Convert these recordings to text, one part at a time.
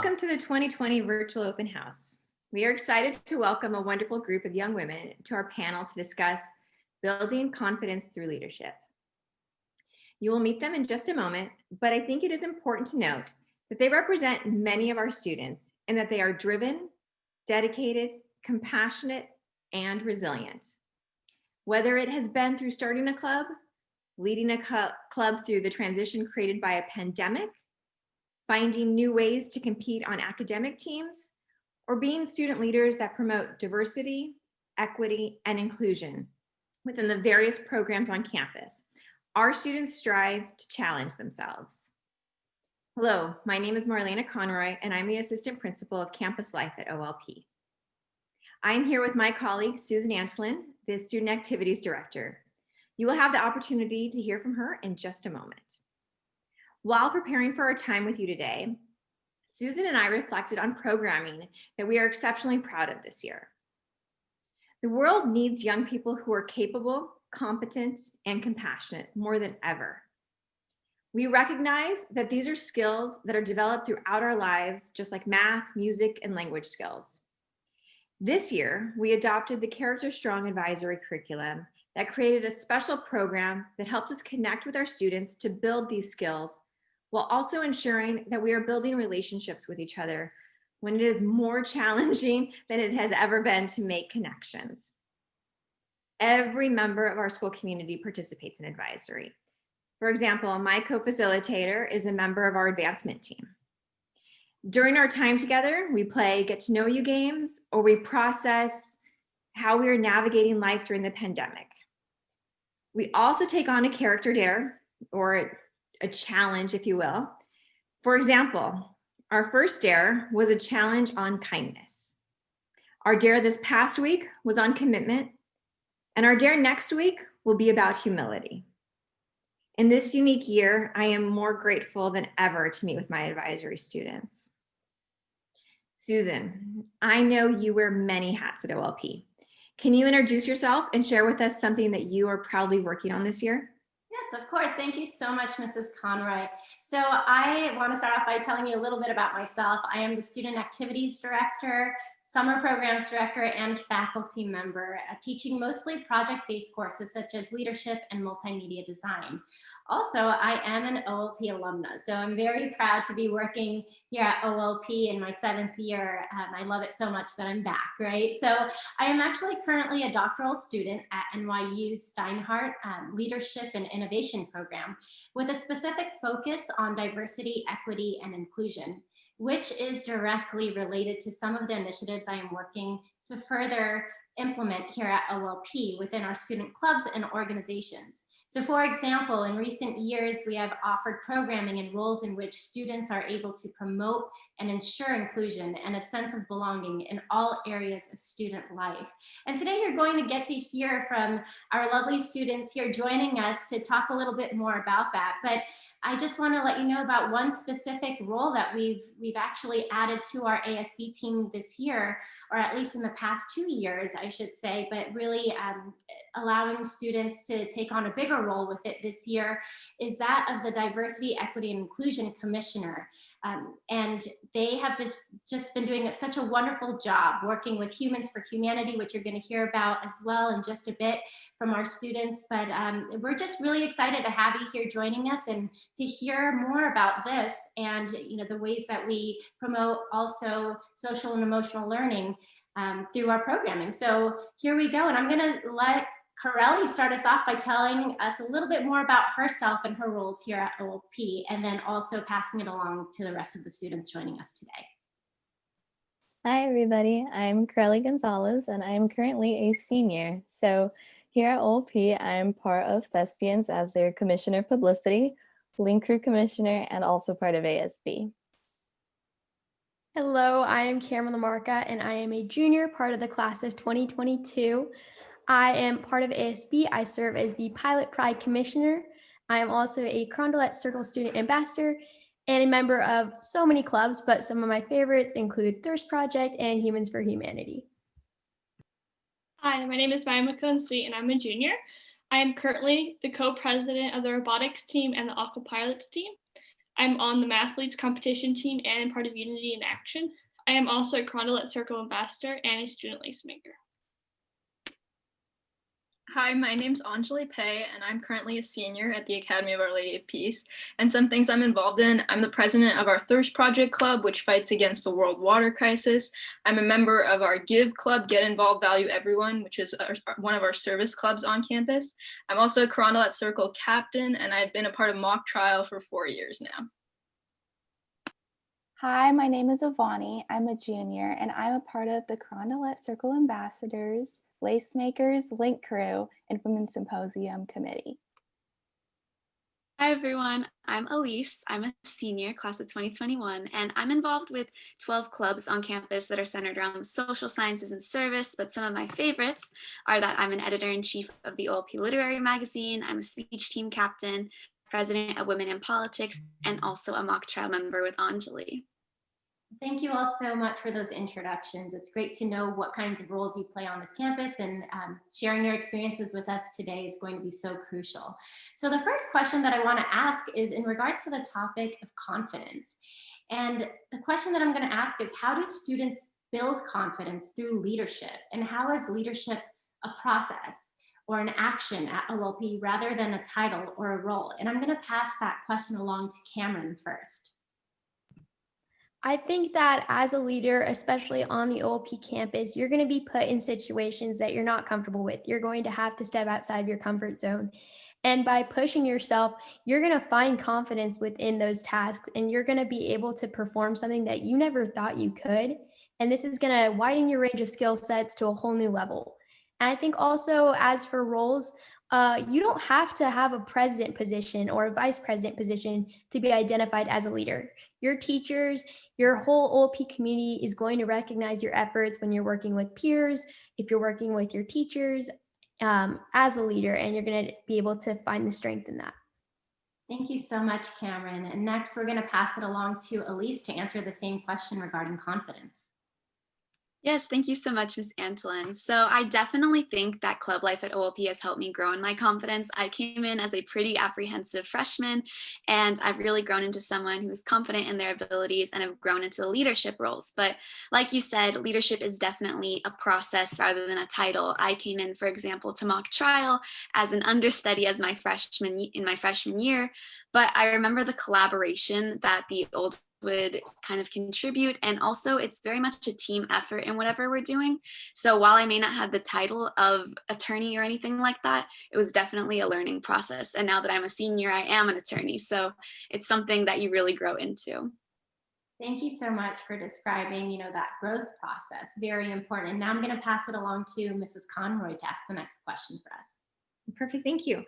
Welcome to the 2020 Virtual Open House. We are excited to welcome a wonderful group of young women to our panel to discuss building confidence through leadership. You will meet them in just a moment, but I think it is important to note that they represent many of our students and that they are driven, dedicated, compassionate, and resilient. Whether it has been through starting a club, leading a club through the transition created by a pandemic, finding new ways to compete on academic teams, or being student leaders that promote diversity, equity, and inclusion within the various programs on campus. Our students strive to challenge themselves. Hello, my name is Marlena Conroy, and I'm the Assistant Principal of Campus Life at OLP. I'm here with my colleague, Susan Antolin, the Student Activities Director. You will have the opportunity to hear from her in just a moment. While preparing for our time with you today, Susan and I reflected on programming that we are exceptionally proud of this year. The world needs young people who are capable, competent, and compassionate more than ever. We recognize that these are skills that are developed throughout our lives, just like math, music, and language skills. This year, we adopted the Character Strong Advisory Curriculum that created a special program that helps us connect with our students to build these skills while also ensuring that we are building relationships with each other when it is more challenging than it has ever been to make connections. Every member of our school community participates in advisory. For example, my co-facilitator is a member of our advancement team. During our time together, we play get to know you games, or we process how we are navigating life during the pandemic. We also take on a character dare, or a challenge, if you will. For example, our first dare was a challenge on kindness. Our dare this past week was on commitment, and our dare next week will be about humility. In this unique year, I am more grateful than ever to meet with my advisory students. Susan, I know you wear many hats at OLP. Can you introduce yourself and share with us something that you are proudly working on this year? Yes, of course. Thank you so much, Mrs. Conroy. So I want to start off by telling you a little bit about myself. I am the Student Activities Director, Summer Programs Director, and faculty member, teaching mostly project-based courses such as leadership and multimedia design. Also, I am an OLP alumna, so I'm very proud to be working here at OLP in my 7th year. I love it so much that I'm back, right? So I am actually currently a doctoral student at NYU's Steinhardt Leadership and Innovation Program with a specific focus on diversity, equity, and inclusion, which is directly related to some of the initiatives I am working to further implement here at OLP within our student clubs and organizations. So for example, in recent years, we have offered programming and roles in which students are able to promote and ensure inclusion and a sense of belonging in all areas of student life. And today you're going to get to hear from our lovely students here joining us to talk a little bit more about that. But I just want to let you know about one specific role that we've actually added to our ASB team this year, or at least in the past 2 years, I should say, but really allowing students to take on a bigger role with it this year is that of the Diversity, Equity, and Inclusion Commissioner. And they have just been doing such a wonderful job working with Humans for Humanity, which you're going to hear about as well in just a bit from our students. But we're just really excited to have you here joining us and to hear more about this and the ways that we promote also social and emotional learning through our programming. So here we go, and I'm going to let Corelli start us off by telling us a little bit more about herself and her roles here at OLP, and then also passing it along to the rest of the students joining us today. Hi, everybody. I'm Corelli Gonzalez, and I'm currently a senior. So here at OLP, I'm part of Thespians as their Commissioner of Publicity, Link Crew Commissioner, and also part of ASB. Hello, I am Cameron Lamarca, and I am a junior, part of the class of 2022. I am part of ASB. I serve as the Pilot Pride Commissioner. I am also a Carondelet Circle Student Ambassador and a member of so many clubs, but some of my favorites include Thirst Project and Humans for Humanity. Hi, my name is Maya McCone-Sweet, and I'm a junior. I am currently the co-president of the robotics team and the aqua pilots team. I'm on the Mathletes competition team and part of Unity in Action. I am also a Carondelet Circle ambassador and a student lace maker. Hi, my name's Anjali Pei, and I'm currently a senior at the Academy of Our Lady of Peace. And some things I'm involved in: I'm the president of our Thirst Project Club, which fights against the world water crisis. I'm a member of our Give Club, Get Involved, Value Everyone, which is one of our service clubs on campus. I'm also a Carondelet Circle captain, and I've been a part of Mock Trial for 4 years now. Hi, my name is Avani. I'm a junior, and I'm a part of the Carondelet Circle Ambassadors, Lace Makers, Link Crew, and Women's Symposium Committee. Hi everyone, I'm Elise. I'm a senior, class of 2021, and I'm involved with 12 clubs on campus that are centered around social sciences and service, but some of my favorites are that I'm an editor-in-chief of the OLP Literary Magazine, I'm a speech team captain, president of Women in Politics, and also a mock trial member with Anjali. Thank you all so much for those introductions. It's great to know what kinds of roles you play on this campus, and sharing your experiences with us today is going to be so crucial. So the first question that I want to ask is in regards to the topic of confidence. And the question that I'm going to ask is, how do students build confidence through leadership? And how is leadership a process or an action at OLP rather than a title or a role? And I'm going to pass that question along to Cameron first. I think that as a leader, especially on the OLP campus, you're going to be put in situations that you're not comfortable with. You're going to have to step outside of your comfort zone. And by pushing yourself, you're going to find confidence within those tasks, and you're going to be able to perform something that you never thought you could. And this is going to widen your range of skill sets to a whole new level. And I think also, as for roles, you don't have to have a president position or a vice president position to be identified as a leader. Your teachers, your whole OLP community is going to recognize your efforts when you're working with peers, if you're working with your teachers as a leader, and you're going to be able to find the strength in that. Thank you so much, Cameron. And next, we're going to pass it along to Elise to answer the same question regarding confidence. Yes, thank you so much, Ms. Antolin. So I definitely think that club life at OLP has helped me grow in my confidence. I came in as a pretty apprehensive freshman, and I've really grown into someone who is confident in their abilities and have grown into leadership roles. But like you said, leadership is definitely a process rather than a title. I came in, for example, to mock trial as an understudy in my freshman year, but I remember the collaboration that the old would kind of contribute, and also it's very much a team effort in whatever we're doing. So while I may not have the title of attorney or anything like that, it was definitely a learning process. And now that I'm a senior, I am an attorney. So it's something that you really grow into. Thank you so much for describing, that growth process. Very important. And now I'm going to pass it along to Mrs. Conroy to ask the next question for us. Perfect, thank you.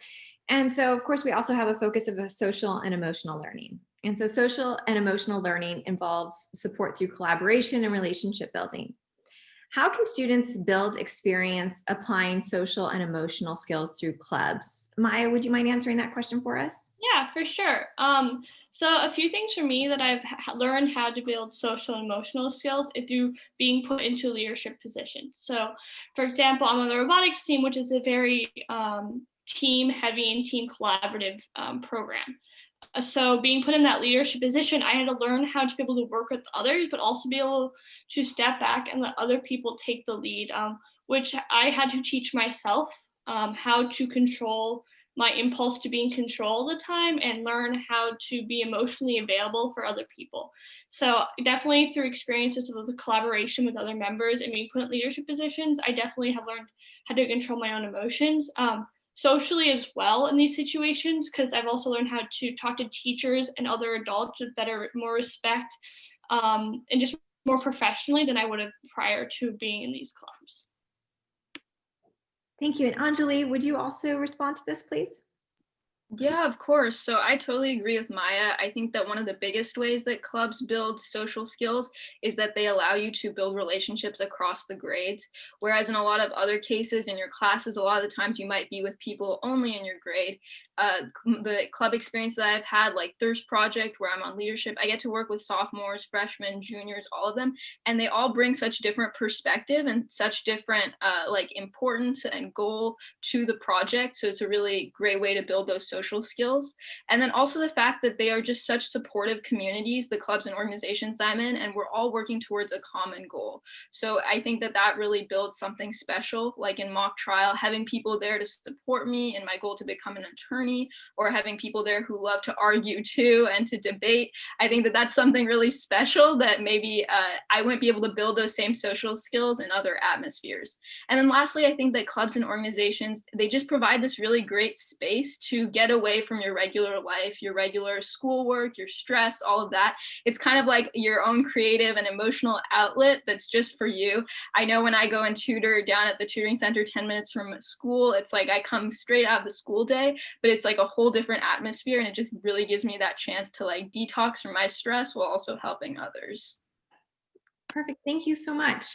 And so, of course, we also have a focus of social and emotional learning. And so social and emotional learning involves support through collaboration and relationship building. How can students build experience applying social and emotional skills through clubs? Maya, would you mind answering that question for us? Yeah, for sure. So a few things for me that I've learned how to build social and emotional skills is through being put into leadership positions. So, for example, I'm on the robotics team, which is a very team heavy and team collaborative program. So being put in that leadership position, I had to learn how to be able to work with others, but also be able to step back and let other people take the lead, which I had to teach myself how to control my impulse to be in control all the time and learn how to be emotionally available for other people. So definitely through experiences with the collaboration with other members and being put in leadership positions, I definitely have learned how to control my own emotions. Socially as well in these situations, because I've also learned how to talk to teachers and other adults with more respect, and just more professionally than I would have prior to being in these clubs. Thank you. And Anjali, would you also respond to this, please? Yeah, of course. So I totally agree with Maya. I think that one of the biggest ways that clubs build social skills is that they allow you to build relationships across the grades. Whereas in a lot of other cases in your classes, a lot of the times you might be with people only in your grade. the club experience that I've had, like Thirst Project, where I'm on leadership, I get to work with sophomores, freshmen, juniors, all of them, and they all bring such different perspective and such different like importance and goal to the project. So it's a really great way to build those social skills. And then also the fact that they are just such supportive communities, the clubs and organizations I'm in, and we're all working towards a common goal. So I think that that really builds something special, like in mock trial, having people there to support me in my goal to become an attorney, or having people there who love to argue too and to debate. I think that that's something really special that maybe I wouldn't be able to build those same social skills in other atmospheres. And then lastly, I think that clubs and organizations, they just provide this really great space to get away from your regular life, your regular schoolwork, your stress, all of that. It's kind of like your own creative and emotional outlet that's just for you. I know when I go and tutor down at the tutoring center 10 minutes from school, it's like I come straight out of the school day, but it's like a whole different atmosphere, and it just really gives me that chance to like detox from my stress while also helping others. Perfect. Thank you so much.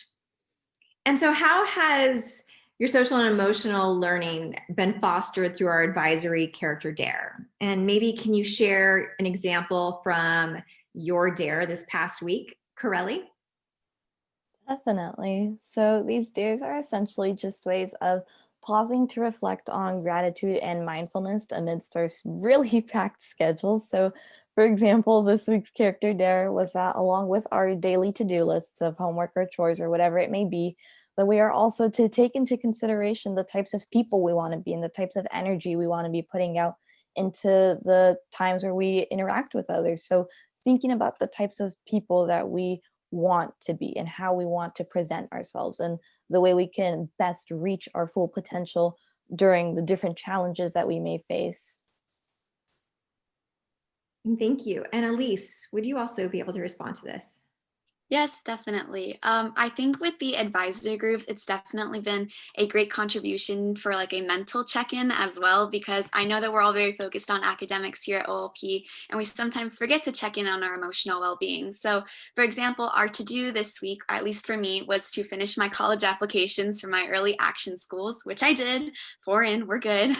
And so how has your social and emotional learning been fostered through our advisory Character Dare? And maybe can you share an example from your dare this past week, Corelli? Definitely. So these days are essentially just ways of pausing to reflect on gratitude and mindfulness amidst our really packed schedules. So, for example, this week's Character Dare was that along with our daily to-do lists of homework or chores or whatever it may be, that we are also to take into consideration the types of people we want to be and the types of energy we want to be putting out into the times where we interact with others. So thinking about the types of people that we want to be and how we want to present ourselves and the way we can best reach our full potential during the different challenges that we may face. Thank you. And Elise, would you also be able to respond to this? Yes, definitely. I think with the advisory groups, it's definitely been a great contribution for like a mental check-in as well, because I know that we're all very focused on academics here at OLP, and we sometimes forget to check in on our emotional well-being. So for example, our to-do this week, or at least for me, was to finish my college applications for my early action schools, which I did. 4 in, we're good.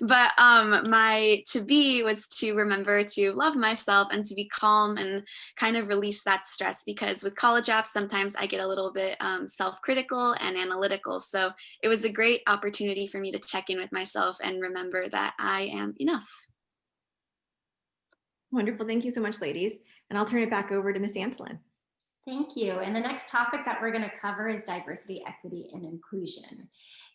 But my to-be was to remember to love myself and to be calm and kind of release that stress, because with college apps, sometimes I get a little bit self-critical and analytical. So it was a great opportunity for me to check in with myself and remember that I am enough. Wonderful. Thank you so much, ladies. And I'll turn it back over to Miss Antolin. Thank you. And the next topic that we're going to cover is diversity, equity, and inclusion.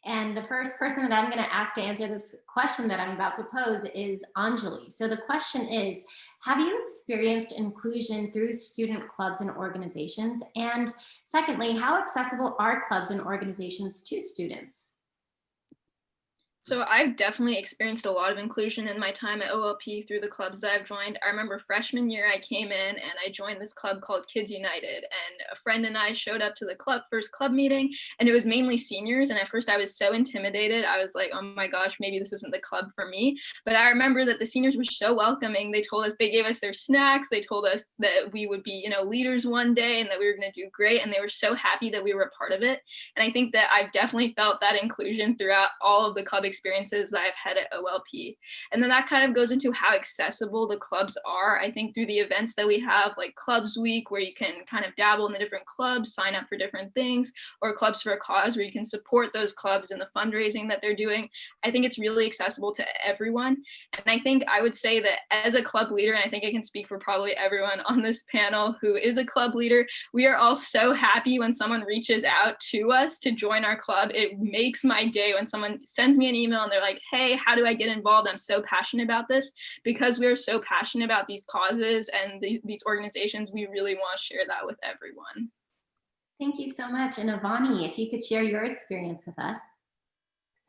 And the first person that I'm going to ask to answer this question that I'm about to pose is Anjali. So the question is, have you experienced inclusion through student clubs and organizations? And secondly, how accessible are clubs and organizations to students? So I've definitely experienced a lot of inclusion in my time at OLP through the clubs that I've joined. I remember freshman year I came in and I joined this club called Kids United, and a friend and I showed up to the first club meeting, and it was mainly seniors. And at first I was so intimidated. I was like, oh my gosh, maybe this isn't the club for me. But I remember that the seniors were so welcoming. They gave us their snacks. They told us that we would be, leaders one day and that we were going to do great. And they were so happy that we were a part of it. And I think that I've definitely felt that inclusion throughout all of the club experiences that I've had at OLP. And then that kind of goes into how accessible the clubs are. I think through the events that we have, like Clubs Week, where you can kind of dabble in the different clubs, sign up for different things, or Clubs for a Cause, where you can support those clubs and the fundraising that they're doing. I think it's really accessible to everyone. And I think I would say that as a club leader, and I think I can speak for probably everyone on this panel who is a club leader, we are all so happy when someone reaches out to us to join our club. It makes my day when someone sends me an email and they're like, hey, how do I get involved? I'm so passionate about this. Because we're so passionate about these causes and these organizations, we really want to share that with everyone. Thank you so much. And Avani, if you could share your experience with us.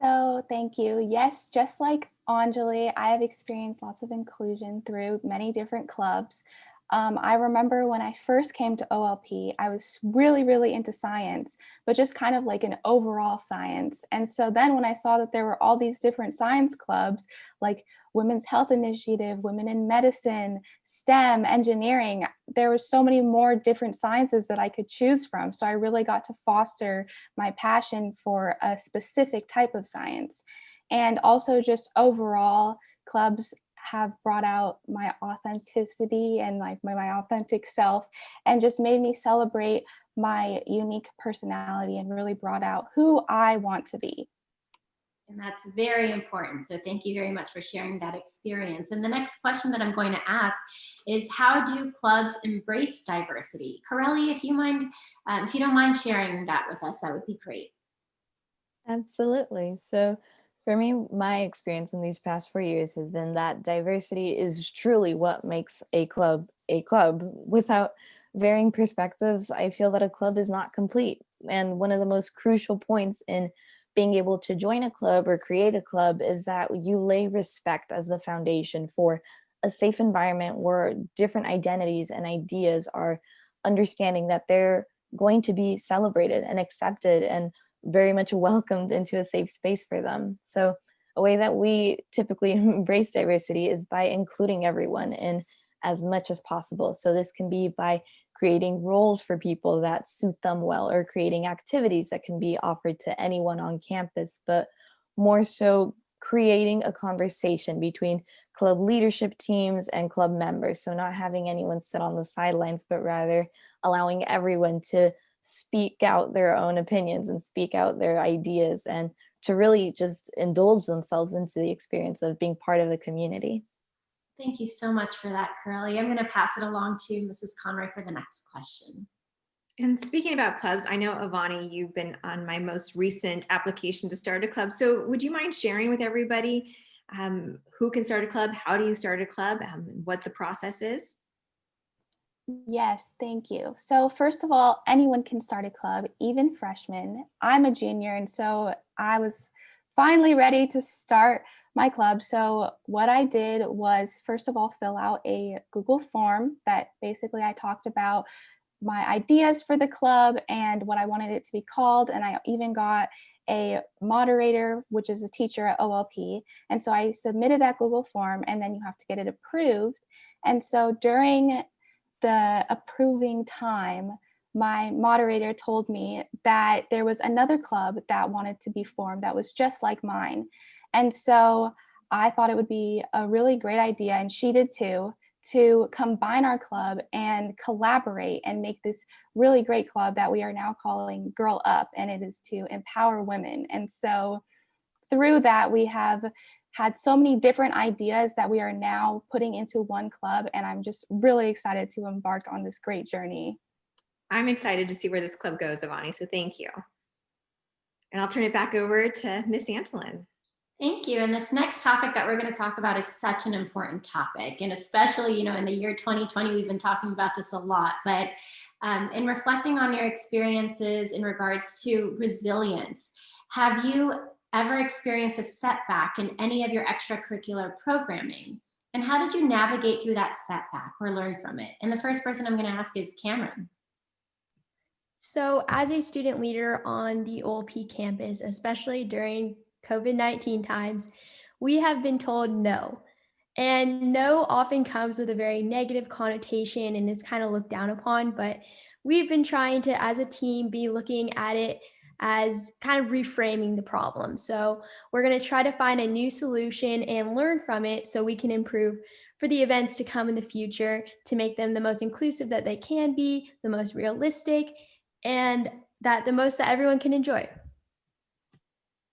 So thank you. Yes, just like Anjali, I have experienced lots of inclusion through many different clubs. I remember when I first came to OLP, I was really, really into science, but just kind of like an overall science. And so then when I saw that there were all these different science clubs, like Women's Health Initiative, Women in Medicine, STEM, engineering, there were so many more different sciences that I could choose from. So I really got to foster my passion for a specific type of science. And also just overall, clubs have brought out my authenticity and like my authentic self, and just made me celebrate my unique personality and really brought out who I want to be. And that's very important. So thank you very much for sharing that experience. And the next question that I'm going to ask is, how do clubs embrace diversity? Corelli, if you don't mind sharing that with us, that would be great. Absolutely. So for me, my experience in these past 4 years has been that diversity is truly what makes a club a club. Without varying perspectives, I feel that a club is not complete. And one of the most crucial points in being able to join a club or create a club is that you lay respect as the foundation for a safe environment where different identities and ideas are understanding that they're going to be celebrated and accepted and very much welcomed into a safe space for them. So a way that we typically embrace diversity is by including everyone in as much as possible. So this can be by creating roles for people that suit them well, or creating activities that can be offered to anyone on campus, but more so creating a conversation between club leadership teams and club members. So not having anyone sit on the sidelines, but rather allowing everyone to speak out their own opinions and speak out their ideas, and to really just indulge themselves into the experience of being part of the community. Thank you so much for that, Curly. I'm going to pass it along to Mrs. Conroy for the next question. And speaking about clubs, I know, Avani, you've been on my most recent application to start a club. So would you mind sharing with everybody who can start a club, how do you start a club, what the process is? Yes, thank you. So first of all, anyone can start a club, even freshmen. I'm a junior, and so I was finally ready to start my club. So what I did was, first of all, fill out a Google form that basically I talked about my ideas for the club and what I wanted it to be called. And I even got a moderator, which is a teacher at OLP. And so I submitted that Google form, and then you have to get it approved. And so during the approving time, my moderator told me that there was another club that wanted to be formed that was just like mine. And so I thought it would be a really great idea, and she did too, to combine our club and collaborate and make this really great club that we are now calling Girl Up, and it is to empower women. And so through that, we have had so many different ideas that we are now putting into one club, and I'm just really excited to embark on this great journey. I'm excited to see where this club goes, Avani, so thank you. And I'll turn it back over to Miss Antolin. Thank you. And this next topic that we're going to talk about is such an important topic. And especially, in the year 2020, we've been talking about this a lot. But in reflecting on your experiences in regards to resilience, have you ever experienced a setback in any of your extracurricular programming? And how did you navigate through that setback or learn from it? And the first person I'm going to ask is Cameron. So as a student leader on the OLP campus, especially during COVID-19 times, we have been told no. And no often comes with a very negative connotation and is kind of looked down upon, but we've been trying to, as a team, be looking at it as kind of reframing the problem. So we're going to try to find a new solution and learn from it so we can improve for the events to come in the future, to make them the most inclusive that they can be, the most realistic, and the most that everyone can enjoy.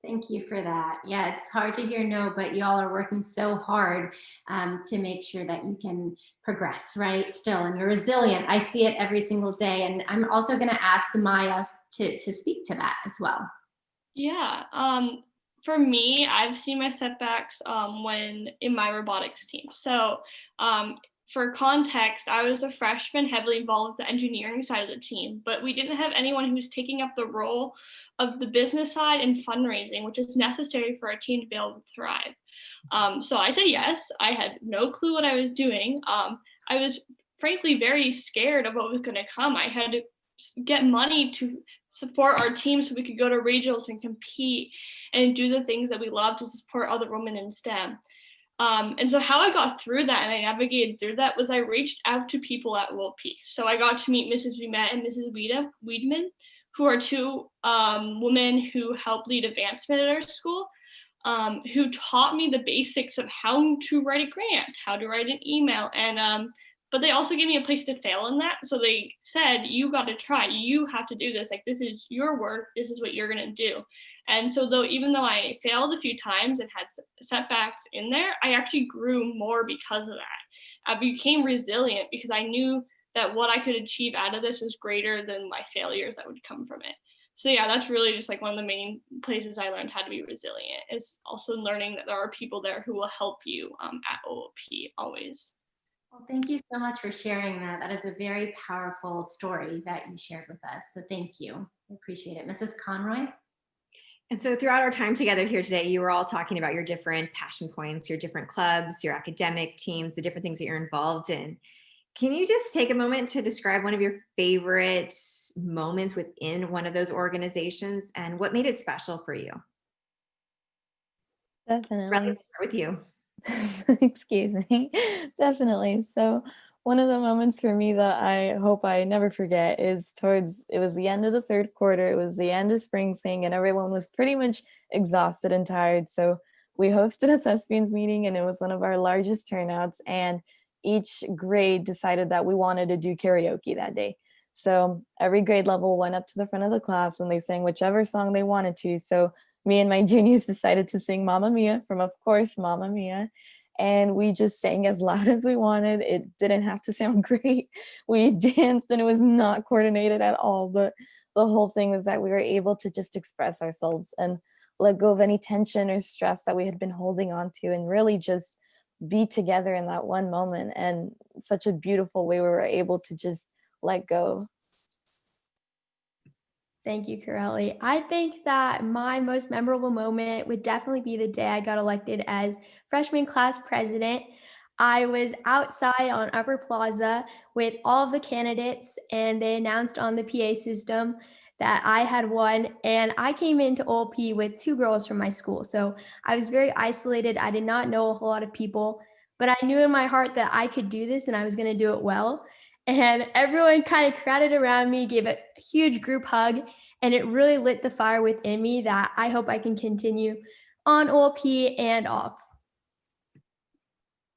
Thank you for that. Yeah, it's hard to hear no, but y'all are working so hard to make sure that you can progress, right? Still, and you're resilient. I see it every single day. And I'm also going to ask Maya to speak to that as well. Yeah. For me, I've seen my setbacks when in my robotics team. So for context, I was a freshman heavily involved with the engineering side of the team, but we didn't have anyone who was taking up the role of the business side and fundraising, which is necessary for our team to be able to thrive. So I said yes. I had no clue what I was doing. I was frankly very scared of what was going to come. I had to get money to support our team so we could go to regionals and compete and do the things that we love to support other women in STEM. And so how I got through that and I navigated through that was I reached out to people at OLP. So I got to meet Mrs. Vimet and Mrs. Wiedemann, who are two women who help lead advancement at our school. who taught me the basics of how to write a grant, how to write an email, and but they also gave me a place to fail in that. So they said, you got to try, you have to do this. Like, this is your work, this is what you're going to do. And so even though I failed a few times and had setbacks in there, I actually grew more because of that. I became resilient because I knew that what I could achieve out of this was greater than my failures that would come from it. So yeah, that's really just like one of the main places I learned how to be resilient, is also learning that there are people there who will help you at OLP always. Well, thank you so much for sharing that. That is a very powerful story that you shared with us. So thank you. I appreciate it. Mrs. Conroy? And so throughout our time together here today, you were all talking about your different passion points, your different clubs, your academic teams, the different things that you're involved in. Can you just take a moment to describe one of your favorite moments within one of those organizations and what made it special for you? Definitely. Let's start with you. Excuse me. Definitely. So one of the moments for me that I hope I never forget is it was the end of the third quarter, it was the end of spring sing, and everyone was pretty much exhausted and tired. So we hosted a thespians meeting, and it was one of our largest turnouts, and each grade decided that we wanted to do karaoke that day. So every grade level went up to the front of the class and they sang whichever song they wanted to. So me and my juniors decided to sing Mamma Mia from, of course, Mamma Mia. And we just sang as loud as we wanted. It didn't have to sound great. We danced and it was not coordinated at all. But the whole thing was that we were able to just express ourselves and let go of any tension or stress that we had been holding on to, and really just be together in that one moment. And such a beautiful way we were able to just let go. Thank you, Corelli. I think that my most memorable moment would definitely be the day I got elected as freshman class president. I was outside on Upper Plaza with all of the candidates, and they announced on the PA system that I had won. And I came into OLP with 2 girls from my school. So I was very isolated. I did not know a whole lot of people, but I knew in my heart that I could do this and I was going to do it well. And everyone kind of crowded around me, gave a huge group hug, and it really lit the fire within me that I hope I can continue on OLP and off.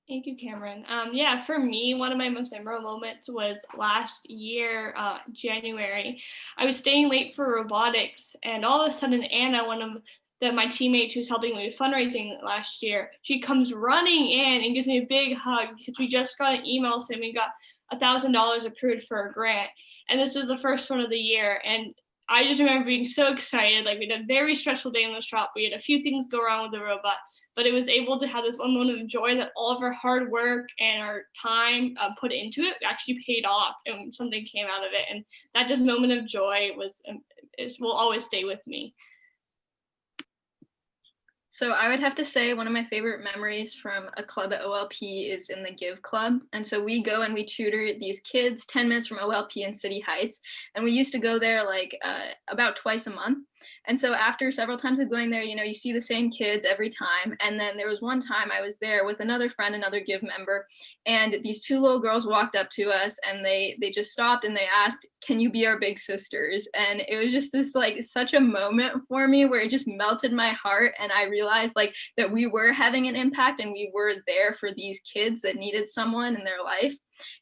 Thank you, Cameron. Yeah, for me, one of my most memorable moments was last year, January. I was staying late for robotics, and all of a sudden, Anna, one of my teammates who's helping me with fundraising last year, she comes running in and gives me a big hug because we just got an email saying we got $1,000 approved for a grant, and this was the first one of the year. And I just remember being so excited. Like, we had a very stressful day in the shop. We had a few things go wrong with the robot, but it was able to have this one moment of joy that all of our hard work and our time put into it actually paid off, and something came out of it. And that just moment of joy will always stay with me. So I would have to say one of my favorite memories from a club at OLP is in the Give Club. And so we go and we tutor these kids 10 minutes from OLP in City Heights. And we used to go there like about twice a month. And so after several times of going there, you see the same kids every time. And then there was one time I was there with another friend, another Give member, and these 2 little girls walked up to us and they just stopped and they asked, "Can you be our big sisters?" And it was just this like such a moment for me where it just melted my heart. And I realized like that we were having an impact and we were there for these kids that needed someone in their life.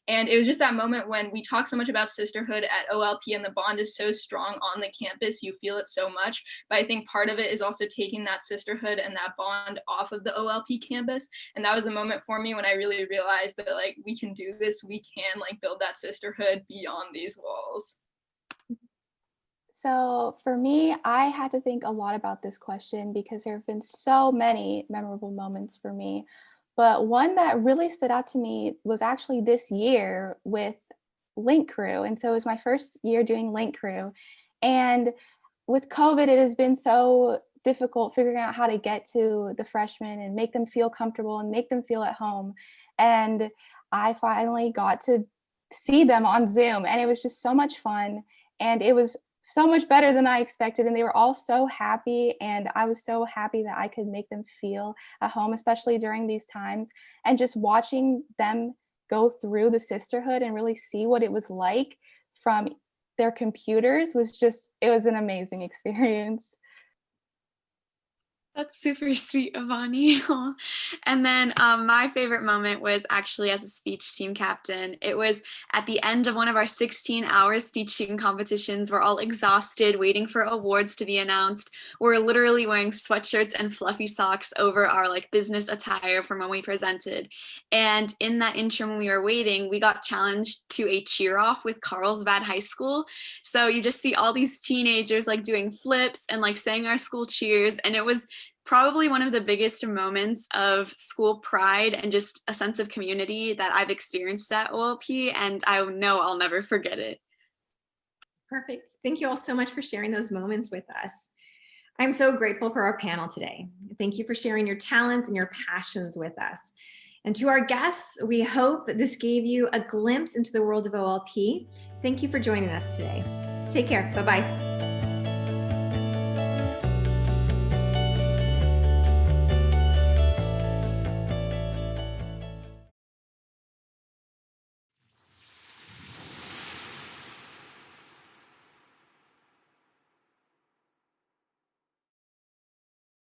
And it was just that moment when we talk so much about sisterhood at OLP, and the bond is so strong on the campus, you feel it so much. But I think part of it is also taking that sisterhood and that bond off of the OLP campus. And that was the moment for me when I really realized that like we can do this, we can like build that sisterhood beyond these walls. So for me, I had to think a lot about this question because there have been so many memorable moments for me. But one that really stood out to me was actually this year with Link Crew. And so it was my first year doing Link Crew. And with COVID, it has been so difficult figuring out how to get to the freshmen and make them feel comfortable and make them feel at home. And I finally got to see them on Zoom, and it was just so much fun. And it was so much better than I expected. And they were all so happy. And I was so happy that I could make them feel at home, especially during these times. And just watching them go through the sisterhood and really see what it was like from their computers was it was an amazing experience. That's super sweet, Avani. And then my favorite moment was actually as a speech team captain. It was at the end of one of our 16-hour speech-making competitions. We're all exhausted, waiting for awards to be announced. We're literally wearing sweatshirts and fluffy socks over our like business attire from when we presented. And in that interim, when we were waiting, we got challenged to a cheer off with Carlsbad High School. So you just see all these teenagers like doing flips and like saying our school cheers. And it was probably one of the biggest moments of school pride and just a sense of community that I've experienced at OLP, and I know I'll never forget it. Perfect. Thank you all so much for sharing those moments with us. I'm so grateful for our panel today. Thank you for sharing your talents and your passions with us. And to our guests, we hope this gave you a glimpse into the world of OLP. Thank you for joining us today. Take care. Bye-bye.